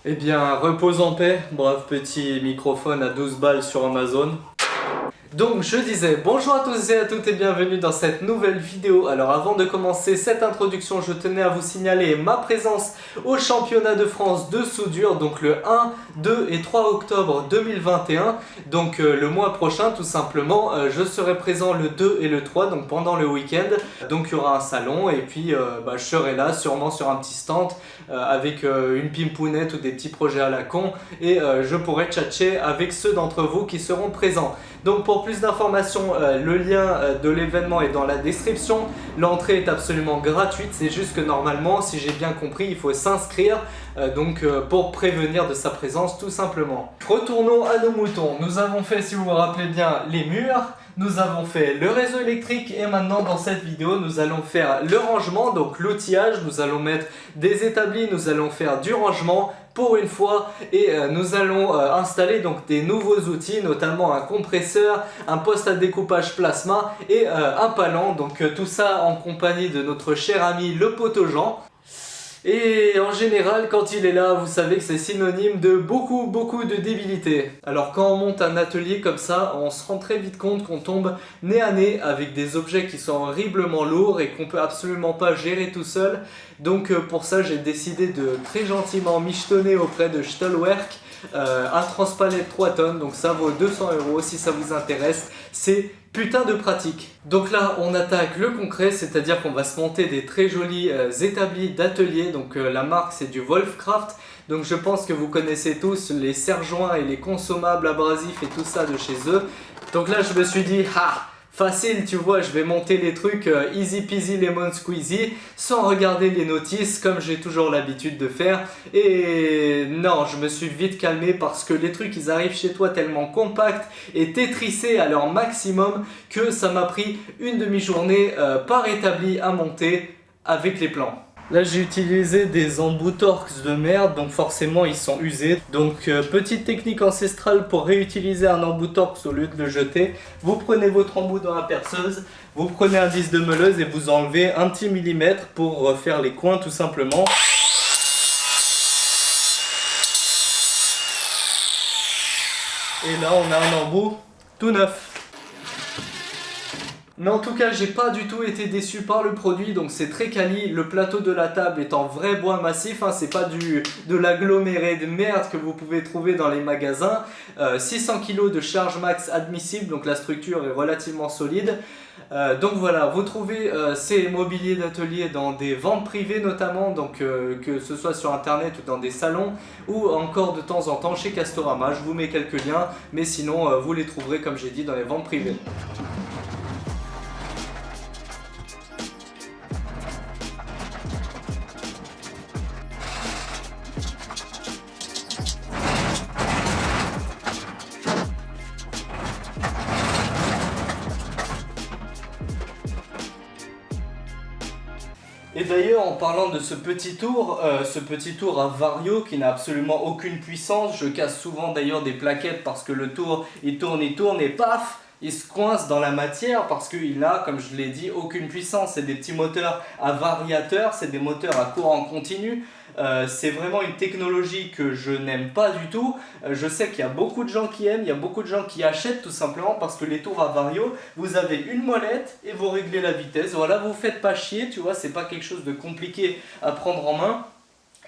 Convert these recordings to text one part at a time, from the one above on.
Eh bien, repose en paix, brave petit microphone à 12 balles sur Amazon. Donc je disais bonjour à tous et à toutes et bienvenue dans cette nouvelle vidéo. Alors avant de commencer cette introduction, je tenais à vous signaler ma présence au championnat de France de soudure, donc le 1, 2 et 3 octobre 2021. Donc le mois prochain tout simplement, je serai présent le 2 et le 3, donc pendant le week-end. Donc il y aura un salon et puis je serai là sûrement sur un petit stand avec une pimpounette ou des petits projets à la con et je pourrai tchatcher avec ceux d'entre vous qui seront présents. Donc pour plus d'informations, le lien de l'événement est dans la description. L'entrée est absolument gratuite, c'est juste que normalement, si j'ai bien compris, il faut s'inscrire pour prévenir de sa présence tout simplement. Retournons à nos moutons. Nous avons fait, si vous vous rappelez bien, les murs. Nous avons fait le réseau électrique et maintenant dans cette vidéo nous allons faire le rangement, donc l'outillage, nous allons mettre des établis, nous allons faire du rangement pour une fois et nous allons installer donc des nouveaux outils, notamment un compresseur, un poste à découpage plasma et un palan, donc tout ça en compagnie de notre cher ami le poteau Jean. Et en général, quand il est là, vous savez que c'est synonyme de beaucoup de débilité. Alors quand on monte un atelier comme ça, on se rend très vite compte qu'on tombe nez à nez avec des objets qui sont horriblement lourds et qu'on peut absolument pas gérer tout seul. Donc pour ça, j'ai décidé de très gentiment michetonner auprès de Stolwerk un transpalette 3 tonnes, donc ça vaut 200 € si ça vous intéresse. C'est putain de pratique. Donc là on attaque le concret, c'est-à-dire qu'on va se monter des très jolis établis d'atelier. Donc la marque c'est du Wolfcraft. Donc je pense que vous connaissez tous les serre-joints et les consommables abrasifs et tout ça de chez eux. Donc là je me suis dit facile, tu vois, je vais monter les trucs easy peasy lemon squeezy sans regarder les notices comme j'ai toujours l'habitude de faire. Et non, je me suis vite calmé parce que les trucs ils arrivent chez toi tellement compacts et tétrissés à leur maximum que ça m'a pris une demi-journée par établi à monter avec les plans. Là j'ai utilisé des embouts Torx de merde, donc forcément ils sont usés. Donc petite technique ancestrale pour réutiliser un embout Torx au lieu de le jeter. Vous prenez votre embout dans la perceuse, vous prenez un disque de meuleuse et vous enlevez un petit millimètre pour refaire les coins tout simplement. Et là on a un embout tout neuf. Mais en tout cas, j'ai pas du tout été déçu par le produit, donc c'est très quali. Le plateau de la table est en vrai bois massif, c'est pas de l'aggloméré de merde que vous pouvez trouver dans les magasins. 600 kg de charge max admissible, donc la structure est relativement solide. Donc voilà, vous trouvez ces mobiliers d'atelier dans des ventes privées notamment, donc que ce soit sur internet ou dans des salons ou encore de temps en temps chez Castorama. Je vous mets quelques liens, mais sinon vous les trouverez comme j'ai dit dans les ventes privées. Et d'ailleurs, en parlant de ce petit tour à Vario qui n'a absolument aucune puissance, je casse souvent d'ailleurs des plaquettes parce que le tour il tourne et paf, il se coince dans la matière parce qu'il n'a, comme je l'ai dit, aucune puissance. C'est des petits moteurs à variateur, c'est des moteurs à courant continu. C'est vraiment une technologie que je n'aime pas du tout. Je sais qu'il y a beaucoup de gens qui aiment, il y a beaucoup de gens qui achètent tout simplement parce que les tours à Vario, vous avez une molette et vous réglez la vitesse. Voilà, vous faites pas chier, tu vois, c'est pas quelque chose de compliqué à prendre en main.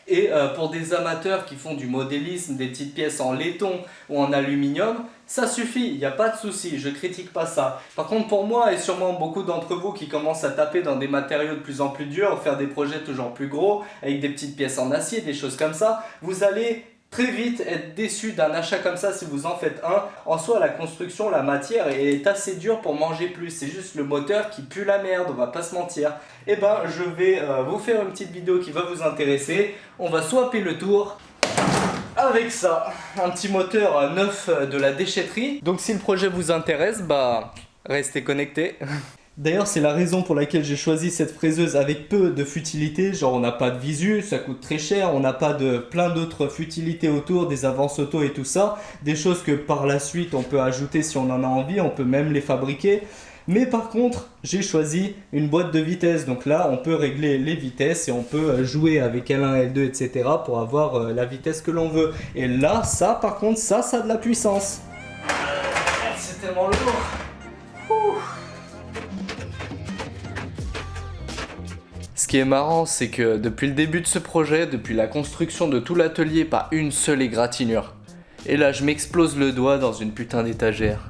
Et pour des amateurs qui font du modélisme, des petites pièces en laiton ou en aluminium, ça suffit, il n'y a pas de souci, je critique pas ça. Par contre pour moi et sûrement beaucoup d'entre vous qui commencent à taper dans des matériaux de plus en plus durs, faire des projets toujours plus gros, avec des petites pièces en acier, des choses comme ça, vous allez très vite être déçu d'un achat comme ça si vous en faites un. En soi la construction, la matière est assez dure pour manger plus, c'est juste le moteur qui pue la merde, on va pas se mentir. Et ben je vais vous faire une petite vidéo qui va vous intéresser. On va swapper le tour avec ça, un petit moteur neuf de la déchetterie. Donc si le projet vous intéresse, restez connectés. D'ailleurs, c'est la raison pour laquelle j'ai choisi cette fraiseuse avec peu de futilité. Genre, on n'a pas de visu, ça coûte très cher, on n'a pas de plein d'autres futilités autour, des avances auto et tout ça. Des choses que par la suite, on peut ajouter si on en a envie, on peut même les fabriquer. Mais par contre, j'ai choisi une boîte de vitesse. Donc là, on peut régler les vitesses et on peut jouer avec L1, L2, etc. pour avoir la vitesse que l'on veut. Et là, ça, par contre, ça a de la puissance. C'est tellement lourd. Ouh. Ce qui est marrant, c'est que depuis le début de ce projet, depuis la construction de tout l'atelier, pas une seule égratignure. Et là, je m'explose le doigt dans une putain d'étagère.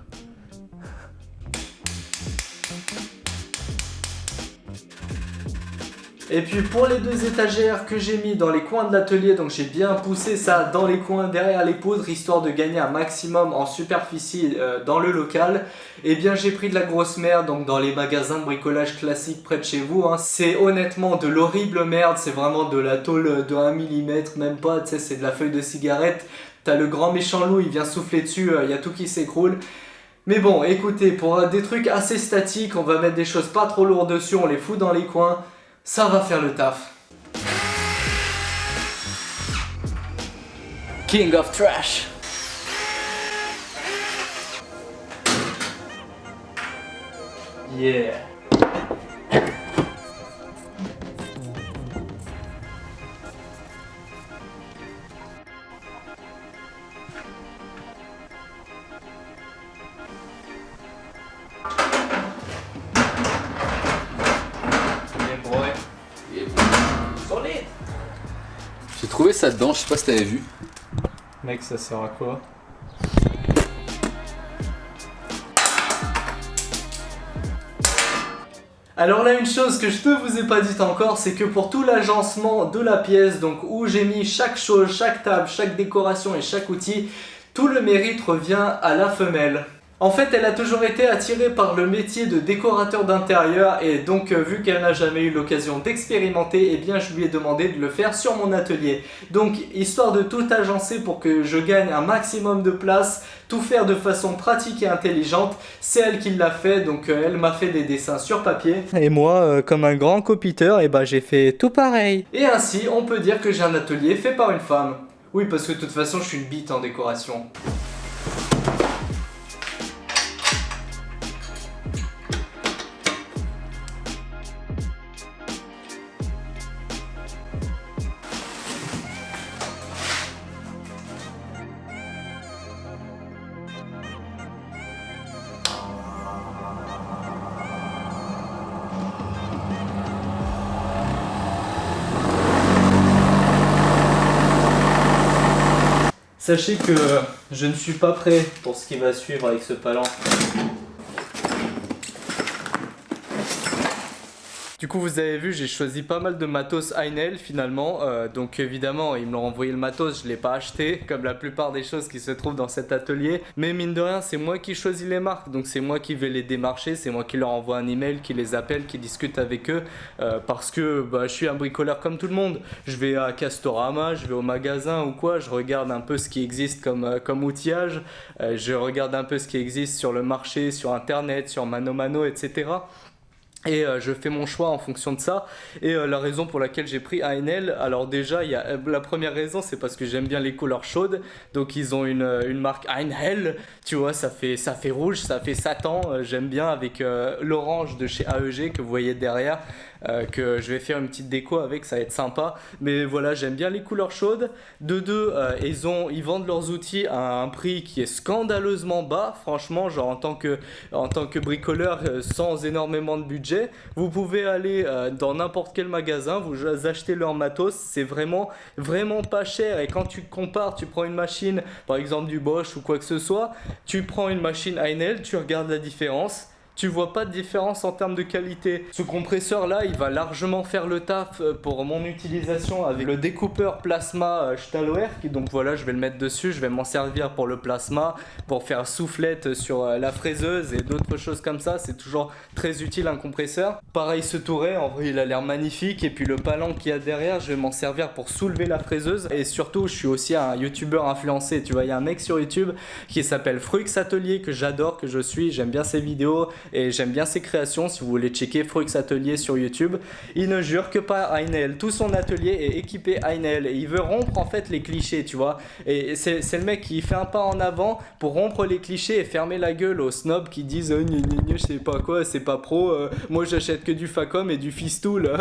Et puis pour les deux étagères que j'ai mis dans les coins de l'atelier, donc j'ai bien poussé ça dans les coins derrière les poutres, histoire de gagner un maximum en superficie dans le local. Et bien j'ai pris de la grosse merde, donc dans les magasins de bricolage classiques près de chez vous, hein. C'est honnêtement de l'horrible merde, c'est vraiment de la tôle de 1 mm, même pas, tu sais, c'est de la feuille de cigarette. T'as le grand méchant loup, il vient souffler dessus, y a tout qui s'écroule. Mais bon, écoutez, pour des trucs assez statiques, on va mettre des choses pas trop lourdes dessus, on les fout dans les coins. Ça va faire le taf. King of Trash. Yeah. J'ai trouvé ça dedans, je sais pas si t'avais vu. Mec, ça sert à quoi? Alors là, une chose que je ne vous ai pas dite encore, c'est que pour tout l'agencement de la pièce, donc où j'ai mis chaque chose, chaque table, chaque décoration et chaque outil, tout le mérite revient à la femelle. En fait, elle a toujours été attirée par le métier de décorateur d'intérieur et donc vu qu'elle n'a jamais eu l'occasion d'expérimenter, eh bien je lui ai demandé de le faire sur mon atelier. Donc histoire de tout agencer pour que je gagne un maximum de place, tout faire de façon pratique et intelligente, c'est elle qui l'a fait, donc elle m'a fait des dessins sur papier. Et moi, comme un grand copiteur, eh ben, j'ai fait tout pareil. Et ainsi, on peut dire que j'ai un atelier fait par une femme. Oui, parce que de toute façon, je suis une bite en décoration. Sachez que je ne suis pas prêt pour ce qui va suivre avec ce palan. Du coup, vous avez vu, j'ai choisi pas mal de matos Heinel finalement. Donc évidemment, ils me l'ont envoyé le matos, je ne l'ai pas acheté, comme la plupart des choses qui se trouvent dans cet atelier. Mais mine de rien, c'est moi qui choisis les marques. Donc c'est moi qui vais les démarcher, c'est moi qui leur envoie un email, qui les appelle, qui discute avec eux. Parce que je suis un bricoleur comme tout le monde. Je vais à Castorama, je vais au magasin ou quoi, je regarde un peu ce qui existe comme outillage. Je regarde un peu ce qui existe sur le marché, sur internet, sur Mano Mano, etc. Et je fais mon choix en fonction de ça. Et la raison pour laquelle j'ai pris Heinel, alors déjà, la première raison, c'est parce que j'aime bien les couleurs chaudes. Donc ils ont une marque Heinel, tu vois, ça fait rouge, ça fait Satan. J'aime bien avec l'orange de chez AEG que vous voyez derrière, que je vais faire une petite déco avec, ça va être sympa. Mais voilà, j'aime bien les couleurs chaudes. De deux, ils vendent leurs outils à un prix qui est scandaleusement bas. Franchement, genre en tant que bricoleur sans énormément de budget, vous pouvez aller dans n'importe quel magasin, vous achetez leur matos, c'est vraiment pas cher. Et quand tu compares, tu prends une machine, par exemple du Bosch ou quoi que ce soit, tu prends une machine Heinel, tu regardes la différence. Tu vois pas de différence en termes de qualité. Ce compresseur là, il va largement faire le taf pour mon utilisation avec le découpeur plasma Stahlwerk. Donc voilà, je vais le mettre dessus, je vais m'en servir pour le plasma, pour faire soufflette sur la fraiseuse et d'autres choses comme ça. C'est toujours très utile un compresseur. Pareil ce touret, en vrai il a l'air magnifique. Et puis le palan qu'il y a derrière, je vais m'en servir pour soulever la fraiseuse. Et surtout, je suis aussi un youtubeur influencé. Tu vois, il y a un mec sur YouTube qui s'appelle Frux Atelier que j'adore, que je suis, j'aime bien ses vidéos. et j'aime bien ses créations. Si vous voulez checker Frux Atelier sur YouTube, il ne jure que par Aynel. Tout son atelier est équipé Aynel et il veut rompre en fait les clichés, tu vois. Et c'est le mec qui fait un pas en avant pour rompre les clichés et fermer la gueule aux snobs qui disent je sais pas quoi, c'est pas pro, moi j'achète que du Facom et du Fistool.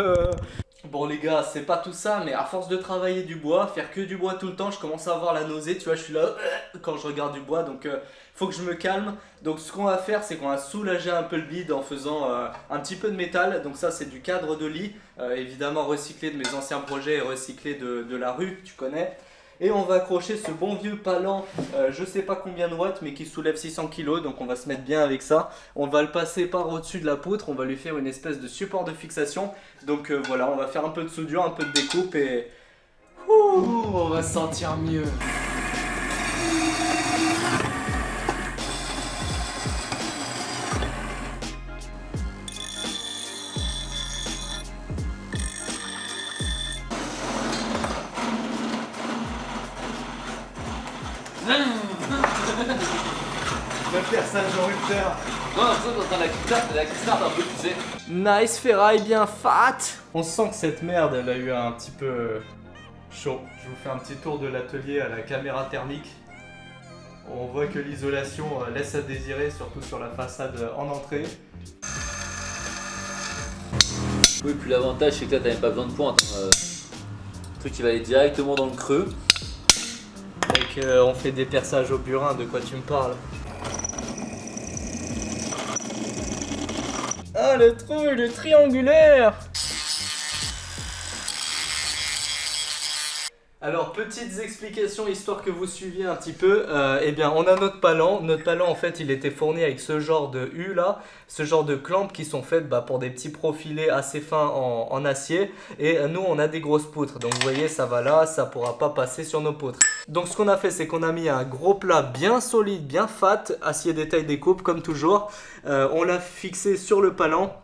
Bon les gars, c'est pas tout ça, mais à force de travailler du bois, faire que du bois tout le temps, je commence à avoir la nausée, tu vois, je suis là quand je regarde du bois, donc faut que je me calme. Donc ce qu'on va faire, c'est qu'on va soulager un peu le bide en faisant un petit peu de métal. Donc ça c'est du cadre de lit, évidemment recyclé de mes anciens projets et recyclé de la rue, tu connais. Et on va accrocher ce bon vieux palan, je sais pas combien de watts, mais qui soulève 600 kg, donc on va se mettre bien avec ça. On va le passer par au-dessus de la poutre, on va lui faire une espèce de support de fixation. Donc voilà, on va faire un peu de soudure, un peu de découpe et... on va se sentir mieux. Je vais faire ça, Jean-Rupteur. Non, ça dans la kickstart un peu, tu sais. Nice ferraille bien fat. On sent que cette merde, elle a eu un petit peu chaud. Je vous fais un petit tour de l'atelier à la caméra thermique. On voit que l'isolation laisse à désirer, surtout sur la façade en entrée. Oui, puis l'avantage c'est que là t'as même pas besoin de pointe. Hein. Le truc qui va aller directement dans le creux. Mec, on fait des perçages au burin, de quoi tu me parles? Ah, le trou, il est triangulaire! Alors, petites explications histoire que vous suiviez un petit peu. Eh bien, on a notre palan. Notre palan, en fait, il était fourni avec ce genre de U là, ce genre de clampes qui sont faites pour des petits profilés assez fins en acier. Et nous, on a des grosses poutres. Donc, vous voyez, ça va là, ça pourra pas passer sur nos poutres. Donc, ce qu'on a fait, c'est qu'on a mis un gros plat bien solide, bien fat, acier détail découpe, comme toujours. On l'a fixé sur le palan.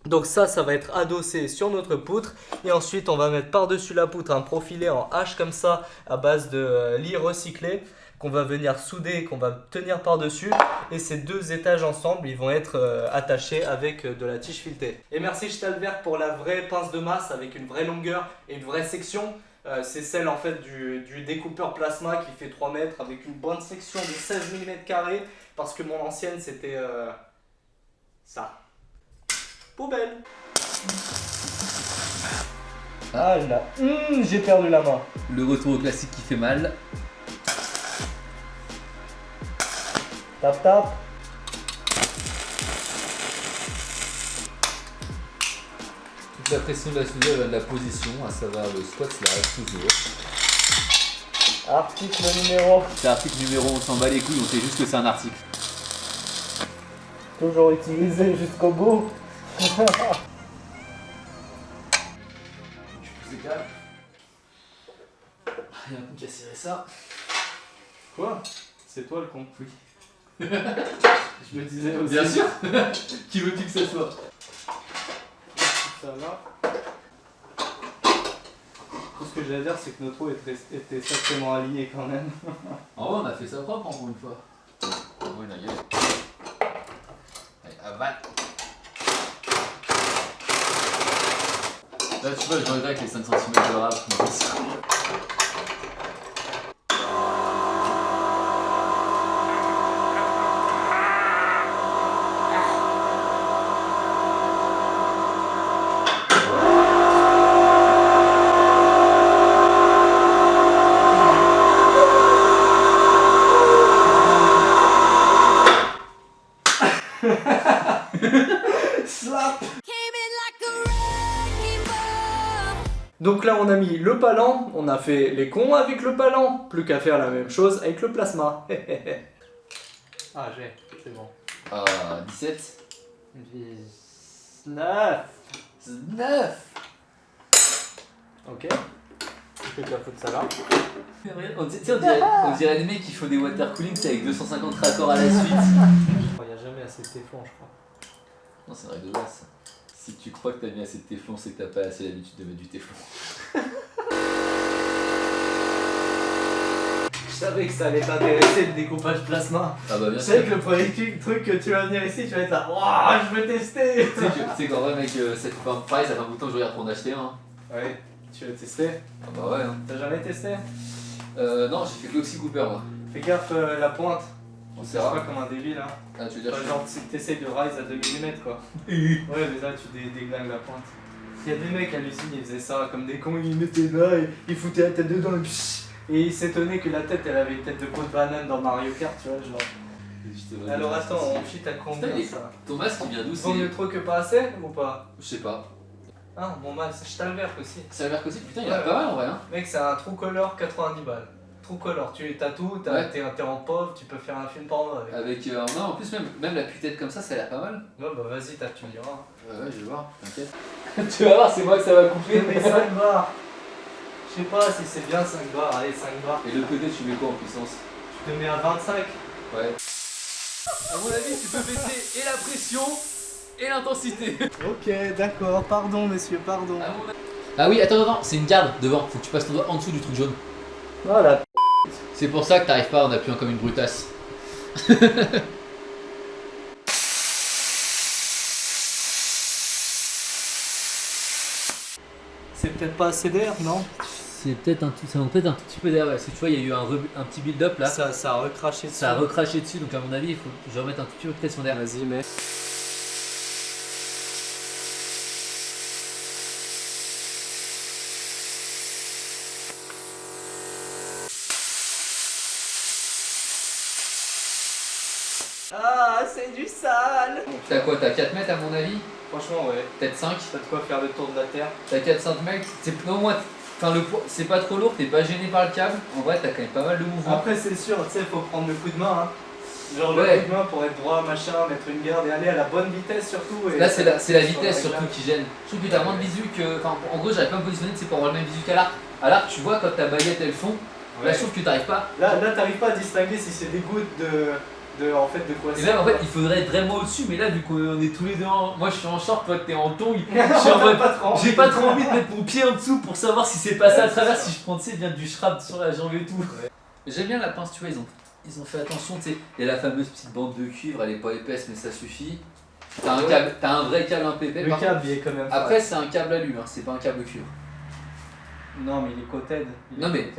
Donc ça va être adossé sur notre poutre et ensuite on va mettre par-dessus la poutre un profilé en H comme ça à base de lis recyclé qu'on va venir souder, qu'on va tenir par-dessus et ces deux étages ensemble ils vont être attachés avec de la tige filetée. Et merci Stahlwerk pour la vraie pince de masse avec une vraie longueur et une vraie section. C'est celle en fait du découpeur plasma qui fait 3 mètres avec une bonne section de 16 mm² parce que mon ancienne c'était ça. Poubelle. Ah là, j'ai perdu la main. Le retour au classique qui fait mal. Tap tap. Toute la pression de la soudure vient de la position, à savoir le squat slash toujours. Article numéro. C'est article numéro, on s'en bat les couilles, on sait juste que c'est un article. Toujours utilisé jusqu'au bout. Je pousse les câbles. Il y a un coup qui a serré ça. Quoi? C'est toi le con. Oui. Je me disais aussi. Bien sûr. Qui veux-tu que ce soit? Ça là. Tout ce que j'allais dire, c'est que notre eau était sacrément alliée quand même. En vrai, on a fait ça propre encore une fois. Oui, la gueule. Allez, avale. Là, tu vois, je regrette les 5 cm de rap. Slap. Donc là on a mis le palan, on a fait les cons avec le palan, plus qu'à faire la même chose avec le plasma. Ah c'est bon. 17. 19. 9. Ok. Je peux te foutre ça là. On dirait les mecs qui font des water cooling, c'est avec 250 raccords à la suite. Il n'y a jamais assez de téflon je crois. Non, c'est une règle de base. Si tu crois que t'as mis assez de téflon, c'est que t'as pas assez l'habitude de mettre du téflon. savais que ça allait t'intéresser le découpage plasma. Ah bah bien Je sûr. sais que le premier truc que tu vas venir ici, tu vas être là, waouh, je veux tester. Tu sais qu'en vrai mec, ça fait pas pareil, ça fait un bout de temps que je regarde pour en acheter un. Ouais, tu veux tester? Ah bah ouais. Hein. T'as jamais testé? Non, j'ai fait que l'Oxy Cooper moi. Fais gaffe la pointe. On C'est sert pas comme un débile hein. Ah tu veux dire Enfin, genre t'essayes de rise à 2 mm quoi. Ouais mais là tu déglingues la pointe. Il y a des mecs à l'usine ils faisaient ça comme des cons, ils mettaient là, ils foutaient la tête dedans et ils s'étonnaient que la tête elle avait une tête de peau de banane dans Mario Kart tu vois genre. Alors attends, on cheat à combien ça? Ton masque il vient d'où? Vaut mieux trop que pas assez ou pas? Je sais pas. Ah mon masque, je t'alverque aussi. Ça a l'air que aussi, putain il y en a pas mal en vrai hein. Mec c'est un True Color 90 balles. True Color, tu t'as tout, t'es en pauvre, tu peux faire un film porno avec. Avec non en plus même la putette comme ça a l'air pas mal. Ouais bah vas-y tu me diras. Ouais je vais voir, t'inquiète. Tu vas voir c'est moi que ça va couper. Mais 5 bars. Je sais pas si c'est bien 5 bars, allez 5 bars. Et le côté tu mets quoi en puissance? Tu te mets à 25. Ouais. A mon avis tu peux baisser et la pression et l'intensité. Ok d'accord, pardon monsieur, pardon. Ah oui attends, c'est une garde devant, faut que tu passes ton doigt en dessous du truc jaune. Voilà. C'est pour ça que t'arrives pas en appuyant comme une brutasse. C'est peut-être pas assez d'air, non? C'est peut-être un tout petit peu d'air, parce que tu vois il y a eu un petit build-up là. Ça a recraché dessus. Ça a recraché dessus donc à mon avis il faut que je remette un tout petit peu de pression d'air. Vas-y mets. Ah, c'est du sale. T'as quoi? T'as 4 mètres à mon avis? Franchement ouais. Peut-être 5? T'as de quoi faire le tour de la terre. T'as 4-5 mètres? Non moi, enfin le poids, c'est pas trop lourd, t'es pas gêné par le câble. En vrai t'as quand même pas mal de mouvements. Après c'est sûr, tu sais, faut prendre le coup de main hein. Genre le Ouais. coup de main pour être droit, machin, mettre une garde et aller à la bonne vitesse surtout. Et Là c'est la vitesse sur surtout réglage. qui gêne. Je trouve que t'as moins de visu que. Enfin en gros j'arrive pas à me positionner, c'est pour avoir le même visu qu'à l'arc. À l'arc tu vois quand ta baguette elle fond, là Ouais. je trouve que t'arrives pas. Là t'arrives pas à distinguer si c'est des gouttes en fait de quoi Et c'est. même en fait il faudrait être vraiment au-dessus, mais là vu qu'on est tous les deux en. Moi je suis en short, toi t'es en tongs. Je suis en mode. J'ai pas trop envie de mettre mon pied en dessous pour savoir si c'est passé à travers, si je prends bien du shrap sur la jambe et tout. Ouais. J'aime bien la pince, tu vois, ils ont fait attention, tu sais. Il y a la fameuse petite bande de cuivre, elle est pas épaisse mais ça suffit. T'as un vrai câble un peu épais. Le par câble contre. il est quand même. Après c'est un câble alu, hein, c'est pas un câble cuivre. Non mais il est coated. Non mais.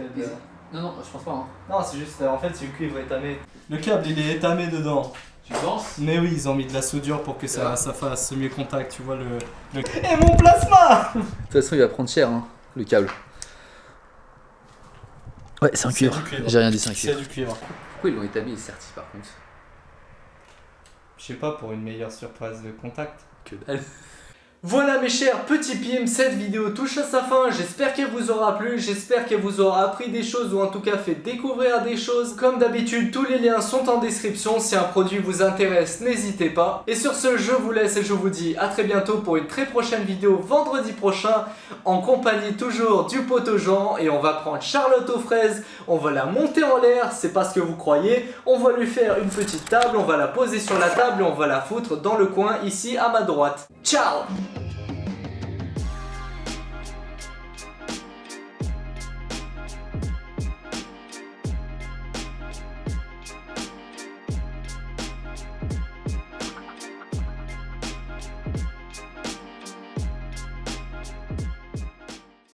Non, je pense pas. Hein. Non c'est juste en fait c'est le cuivre étamé. Le câble il est étamé dedans. Tu penses? Mais oui ils ont mis de la soudure pour que ça fasse mieux contact, tu vois le... Et mon plasma. De toute façon il va prendre cher, hein, le câble. Ouais, c'est un cuivre. J'ai rien dit, c'est un cuivre. C'est du cuivre. Pourquoi ils l'ont établi et serti par contre? Je sais pas, pour une meilleure surface de contact. Que dalle. Voilà mes chers petits pimes, cette vidéo touche à sa fin, j'espère qu'elle vous aura plu, j'espère qu'elle vous aura appris des choses ou en tout cas fait découvrir des choses. Comme d'habitude, tous les liens sont en description, si un produit vous intéresse, n'hésitez pas. Et sur ce, je vous laisse et je vous dis à très bientôt pour une très prochaine vidéo vendredi prochain, en compagnie toujours du poteau Jean, et on va prendre Charlotte aux fraises, on va la monter en l'air, c'est pas ce que vous croyez, on va lui faire une petite table, on va la poser sur la table et on va la foutre dans le coin ici à ma droite. Ciao!